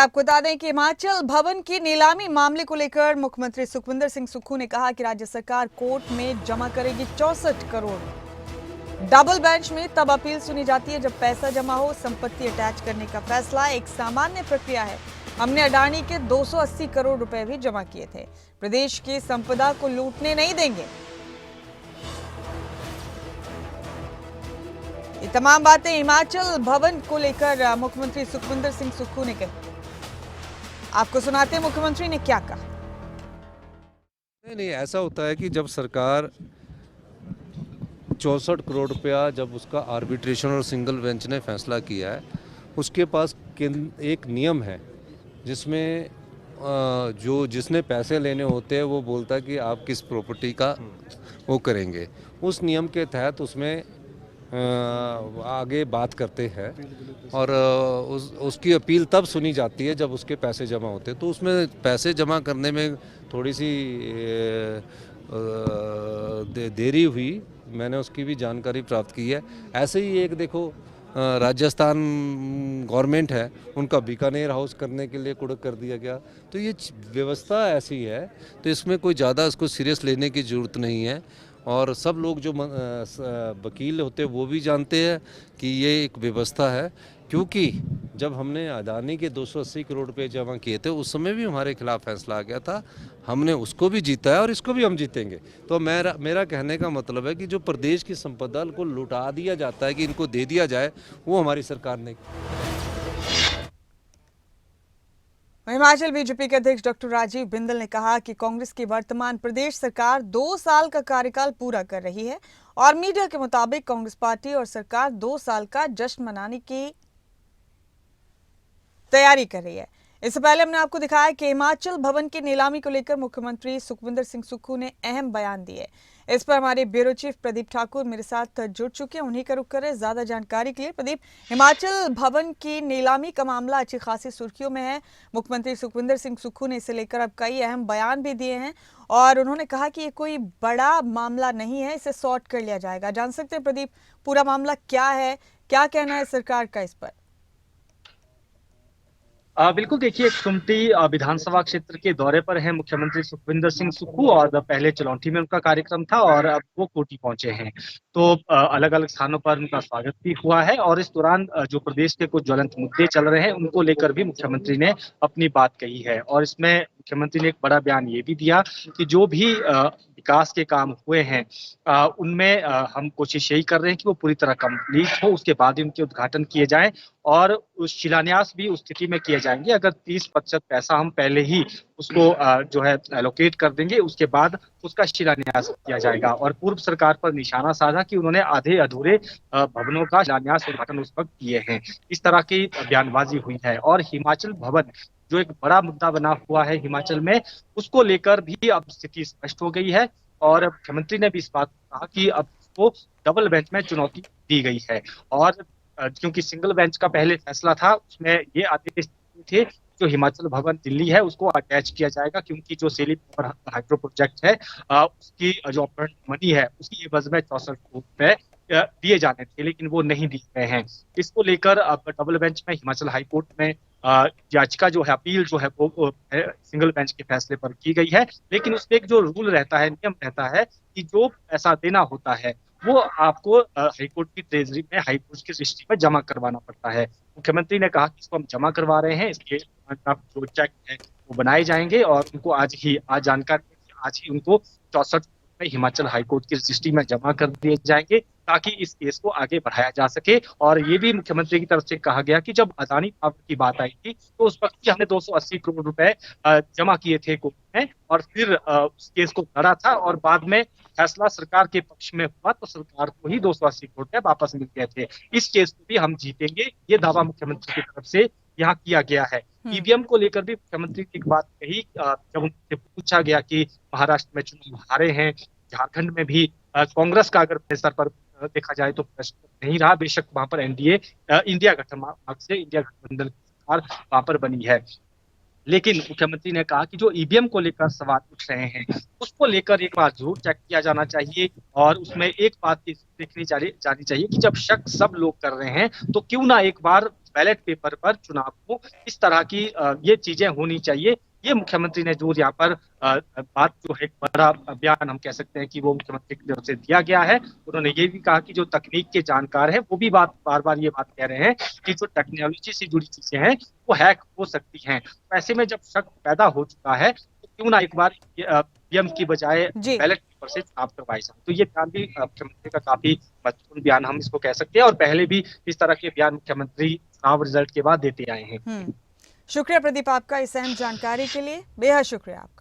आपको बता दें कि हिमाचल भवन की नीलामी मामले को लेकर मुख्यमंत्री सुखविंदर सिंह सुक्खू ने कहा कि राज्य सरकार कोर्ट में जमा करेगी 64 करोड़। डबल बेंच में तब अपील सुनी जाती है जब पैसा जमा हो। संपत्ति अटैच करने का फैसला एक सामान्य प्रक्रिया है। हमने अडानी के 280 करोड़ रुपए भी जमा किए थे। प्रदेश की संपदा को लूटने नहीं देंगे। ये तमाम बातें हिमाचल भवन को लेकर मुख्यमंत्री सुखविंदर सिंह सुक्खू ने कही। आपको सुनाते हैं मुख्यमंत्री ने क्या कहा। नहीं, ऐसा होता है कि जब सरकार 64 करोड़ रुपया जब उसका आर्बिट्रेशन और सिंगल बेंच ने फैसला किया है, उसके पास एक नियम है जिसमें जो जिसने पैसे लेने होते हैं वो बोलता है कि आप किस प्रॉपर्टी का वो करेंगे। उस नियम के तहत उसमें आगे बात करते हैं और उसकी अपील तब सुनी जाती है जब उसके पैसे जमा होते हैं। तो उसमें पैसे जमा करने में थोड़ी सी देरी हुई, मैंने उसकी भी जानकारी प्राप्त की है। ऐसे ही एक देखो राजस्थान गवर्नमेंट है, उनका बीकानेर हाउस करने के लिए कुड़क कर दिया गया। तो ये व्यवस्था ऐसी है, तो इसमें कोई ज़्यादा इसको सीरियस लेने की ज़रूरत नहीं है। और सब लोग जो वकील होते हैं वो भी जानते हैं कि ये एक व्यवस्था है, क्योंकि जब हमने अडानी के 280 करोड़ रुपए जमा किए थे उस समय भी हमारे खिलाफ फैसला आ गया था। हमने उसको भी जीता है और इसको भी हम जीतेंगे। तो मेरा कहने का मतलब है कि जो प्रदेश की संपदा को लुटा दिया जाता है कि इनको दे दिया जाए, वो हमारी सरकार ने। हिमाचल बीजेपी के अध्यक्ष डॉक्टर राजीव बिंदल ने कहा कि कांग्रेस की वर्तमान प्रदेश सरकार 2 साल का कार्यकाल पूरा कर रही है और मीडिया के मुताबिक कांग्रेस पार्टी और सरकार 2 साल का जश्न मनाने की तैयारी कर रही है। इससे पहले हमने आपको दिखाया कि हिमाचल भवन की नीलामी को लेकर मुख्यमंत्री सुखविंदर सिंह सुक्खू ने अहम बयान दिए। इस पर हमारे ब्यूरो चीफ प्रदीप ठाकुर मेरे साथ जुड़ चुके हैं, उन्हीं का रुख करें ज्यादा जानकारी के लिए। प्रदीप, हिमाचल भवन की नीलामी का मामला अच्छी खासी सुर्खियों में है। मुख्यमंत्री सुखविंदर सिंह सुक्खू ने इसे लेकर अब कई अहम बयान भी दिए हैं और उन्होंने कहा कि ये कोई बड़ा मामला नहीं है, इसे सॉर्ट कर लिया जाएगा। जान सकते हैं प्रदीप, पूरा मामला क्या है, क्या कहना है सरकार का इस पर? बिल्कुल, देखिए, कुमटी विधानसभा क्षेत्र के दौरे पर है मुख्यमंत्री सुखविंदर सिंह सुक्खू और पहले चलौंठी में उनका कार्यक्रम था और अब वो कोटी पहुंचे हैं। तो अलग अलग स्थानों पर उनका स्वागत भी हुआ है और इस दौरान जो प्रदेश के कुछ ज्वलंत मुद्दे चल रहे हैं उनको लेकर भी मुख्यमंत्री ने अपनी बात कही है। और इसमें मुख्यमंत्री ने एक बड़ा बयान ये भी दिया कि जो भी विकास के काम हुए हैं उनमें हम कोशिश यही कर रहे हैं कि वो पूरी तरह कंप्लीट हो, उसके बाद ही उनके उद्घाटन किए जाएं और उस शिलान्यास भी उस स्थिति में किए जाएंगे अगर 30% पैसा हम पहले ही उसको जो है एलोकेट कर देंगे, उसके बाद उसका शिलान्यास किया जाएगा। और पूर्व सरकार पर निशाना साधा कि उन्होंने आधे अधूरे भवनों का शिलान्यास उद्घाटन उस वक्त किए हैं। इस तरह की बयानबाजी हुई है और हिमाचल भवन जो एक बड़ा मुद्दा बना हुआ है हिमाचल में, उसको लेकर भी अब स्थिति स्पष्ट हो गई है। और मुख्यमंत्री ने भी इस बात को कहा कि अब उसको डबल बेंच में चुनौती दी गई है और क्योंकि सिंगल बेंच का पहले फैसला था उसमें ये आदेश थे जो हिमाचल भवन दिल्ली है उसको अटैच किया जाएगा, क्योंकि जो सेली पावर हाइड्रो प्रोजेक्ट है उसकी जो अपॉइंट मनी है उसकी एवज में 64 करोड़ रुपए दिए जाने थे, लेकिन वो नहीं दिए गए हैं। इसको लेकर अब डबल बेंच में हिमाचल हाईकोर्ट में याचिका जो है, अपील जो है वो सिंगल बेंच के फैसले पर की गई है। लेकिन उसमें एक जो रूल रहता है, नियम रहता है कि जो पैसा देना होता है वो आपको हाईकोर्ट की ट्रेजरी में, हाईकोर्ट की रजिस्ट्री में जमा करवाना पड़ता है। मुख्यमंत्री ने कहा कि इसको हम जमा करवा रहे हैं, इसके जो चेक है वो बनाए जाएंगे और उनको आज जानकारी आज ही उनको 64 में हिमाचल हाईकोर्ट की रजिस्ट्री में जमा कर दिए जाएंगे ताकि इस केस को आगे बढ़ाया जा सके। और ये भी मुख्यमंत्री की तरफ से कहा गया कि जब अदानी पावर की बात आई थी तो उस वक्त हमने 280 करोड़ रुपए जमा किए थे कोर्ट में और फिर उस केस को लड़ा था और बाद में फैसला सरकार के पक्ष में हुआ तो सरकार को ही 280 करोड़ रुपए वापस मिल गए थे। इस केस को भी हम जीतेंगे, ये दावा मुख्यमंत्री की तरफ से यहाँ किया गया है। ईवीएम को लेकर भी मुख्यमंत्री की एक बात कही, जब उनसे पूछा गया कि महाराष्ट्र में चुनाव हारे हैं, झारखंड में भी कांग्रेस का अगर प्रेशर पर देखा जाए तो प्रश्न नहीं रहा, बेशक वहां पर एनडीए इंडिया गठबंधन की सरकार वहां पर बनी है। लेकिन मुख्यमंत्री ने कहा कि जो ईवीएम को लेकर सवाल उठ रहे हैं उसको लेकर एक बार जरूर चेक किया जाना चाहिए और उसमें एक बात देखनी जानी चाहिए कि जब शक सब लोग कर रहे हैं तो क्यों ना एक बार बैलेट पेपर पर चुनाव को इस तरह की ये चीजें होनी चाहिए। ये मुख्यमंत्री ने जो यहाँ पर बात जो है, एक बड़ा बयान हम कह सकते हैं कि वो मुख्यमंत्री की तरफ से दिया गया है। उन्होंने ये भी कहा कि जो तकनीक के जानकार हैं वो भी बार बार ये बात कह रहे हैं कि जो टेक्नोलॉजी से जुड़ी चीजें हैं वो हैक हो सकती हैं। तो ऐसे में जब शक पैदा हो चुका है तो क्यों ना एक बार ईवीएम की बजाय जी। बैलेट पेपर से चुनाव करवाए जाए। तो ये बयान भी मुख्यमंत्री का काफी महत्वपूर्ण बयान हम इसको कह सकते हैं, और पहले भी इस तरह के बयान मुख्यमंत्री चुनाव रिजल्ट के बाद देते आए हैं। शुक्रिया प्रदीप आपका इस अहम जानकारी के लिए, बेहद शुक्रिया आपका।